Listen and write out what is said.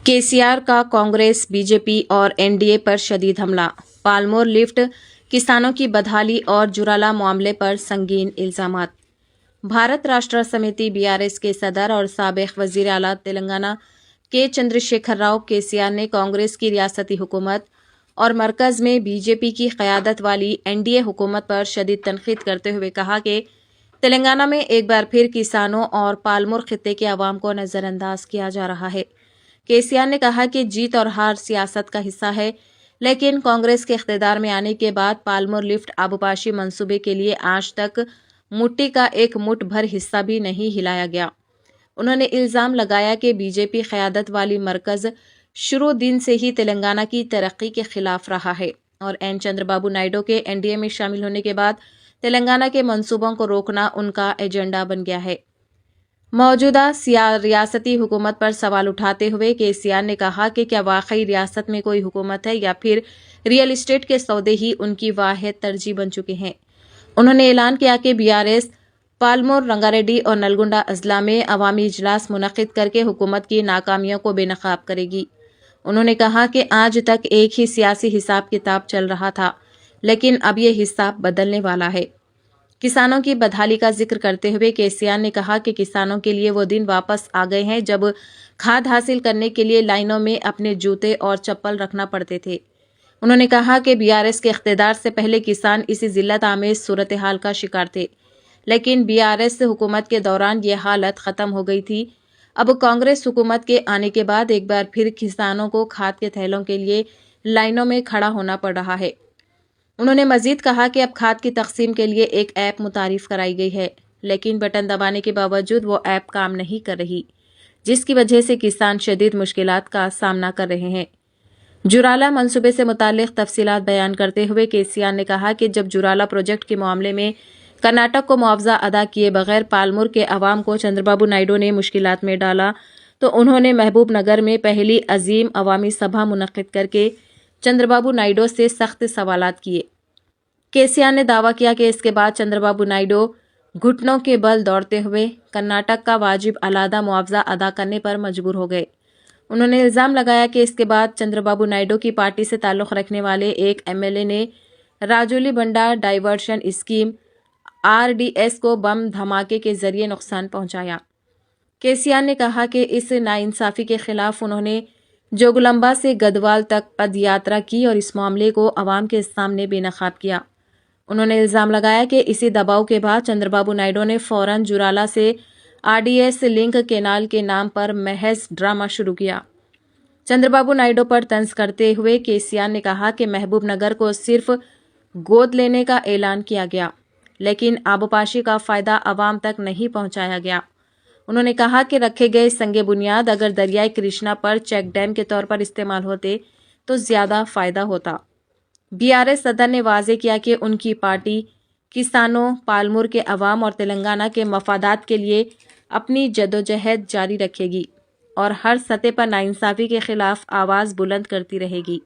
केसीआर का कांग्रेस, बीजेपी और एनडीए पर शदीद हमला। पालमोर लिफ्ट, किसानों की बदहाली और जुराला मामले पर संगीन इल्जामात। भारत राष्ट्र समिति बीआरएस के सदर और साबिक वजीर आला तेलंगाना के चंद्रशेखर राव केसीआर ने कांग्रेस की रियासती हुकूमत और मरकज में बीजेपी की क़यादत वाली एनडीए हुकूमत पर शदीद तनकीद करते हुए कहा कि तेलंगाना में एक बार फिर किसानों और पालमोर खित्ते के अवाम को नज़रअंदाज किया जा रहा है। केसीआर ने कहा कि जीत और हार सियासत का हिस्सा है, लेकिन कांग्रेस के इख्तियार में आने के बाद पालमोर लिफ्ट आबपाशी मंसूबे के लिए आज तक मुट्ठी का एक मुठ भर हिस्सा भी नहीं हिलाया गया। उन्होंने इल्ज़ाम लगाया कि बीजेपी क़यादत वाली मरकज़ शुरू दिन से ही तेलंगाना की तरक्की के खिलाफ रहा है और एन चंद्रबाबू नायडू के एनडीए में शामिल होने के बाद तेलंगाना के मंसूबों को रोकना उनका एजेंडा बन गया है। मौजूदा रियासती हुकूमत पर सवाल उठाते हुए केसीआर ने कहा कि क्या वाकई रियासत में कोई हुकूमत है या फिर रियल एस्टेट के सौदे ही उनकी वाहिद तरजीह बन चुके हैं। उन्होंने ऐलान किया कि बीआरएस पालमोर, रंगारेड्डी और नलगुंडा अजला में अवामी इजलास मुनक़िद करके हुकूमत की नाकामियों को बेनकाब करेगी। उन्होंने कहा कि आज तक एक ही सियासी हिसाब किताब चल रहा था, लेकिन अब ये हिसाब बदलने वाला है। किसानों की बदहाली का जिक्र करते हुए केसीआर ने कहा कि किसानों के लिए वो दिन वापस आ गए हैं जब खाद हासिल करने के लिए लाइनों में अपने जूते और चप्पल रखना पड़ते थे। उन्होंने कहा कि बीआरएस के इख्तियार से पहले किसान इसी जिल्लत आमेज सूरत हाल का शिकार थे, लेकिन बीआरएस हुकूमत के दौरान ये हालत ख़त्म हो गई थी। अब कांग्रेस हुकूमत के आने के बाद एक बार फिर किसानों को खाद के थैलों के लिए लाइनों में खड़ा होना पड़ रहा है। उन्होंने मजीद कहा कि अब खाद की तकसीम के लिए एक ऐप मुतारिफ कराई गई है, लेकिन बटन दबाने के बावजूद वो ऐप काम नहीं कर रही, जिसकी वजह से किसान शदीद मुश्किलात का सामना कर रहे हैं। जुराला मंसूबे से मुतालिक तफसीलात बयान करते हुए केसीआर ने कहा कि जब जुराला प्रोजेक्ट के मामले में कर्नाटक को मुआवजा अदा किए बगैर पालमोर के अवाम को चंद्रबाबू नायडू ने मुश्किलात में डाला, तो उन्होंने महबूब नगर में पहली अजीम अवामी सभा मुनक़िद करके चंद्रबाबू नायडू से सख्त सवालात किए। केसीआर ने दावा किया कि इसके बाद चंद्रबाबू नायडू घुटनों के बल दौड़ते हुए कर्नाटक का वाजिब अलादा मुआवजा अदा करने पर मजबूर हो गए। उन्होंने इल्ज़ाम लगाया कि इसके बाद चंद्रबाबू नायडू की पार्टी से ताल्लुक़ रखने वाले एक एमएलए ने राजौली बंडा डाइवर्शन स्कीम आरडीएस को बम धमाके के जरिए नुकसान पहुंचाया। केसीआर ने कहा कि इस नाइंसाफ़ी के खिलाफ उन्होंने जोगलंबा से गदवाल तक पदयात्रा की और इस मामले को अवाम के सामने बेनकाब किया। उन्होंने इल्ज़ाम लगाया कि इसी दबाव के बाद चंद्रबाबू नायडू ने फ़ौरन जुराला से आरडीएस लिंक केनाल के नाम पर महज ड्रामा शुरू किया। चंद्रबाबू नायडू पर तंज करते हुए केसीआर ने कहा कि महबूब नगर को सिर्फ गोद लेने का ऐलान किया गया, लेकिन आबपाशी का फ़ायदा अवाम तक नहीं पहुंचाया गया। उन्होंने कहा कि रखे गए संगे बुनियाद अगर दरियाई कृष्णा पर चेक डैम के तौर पर इस्तेमाल होते तो ज़्यादा फ़ायदा होता। बीआरएस सदर ने वाज़े किया कि उनकी पार्टी किसानों, पालमोर के अवाम और तेलंगाना के मफादात के लिए अपनी जदोजहद जारी रखेगी और हर सतह पर नाइंसाफ़ी के खिलाफ आवाज़ बुलंद करती रहेगी।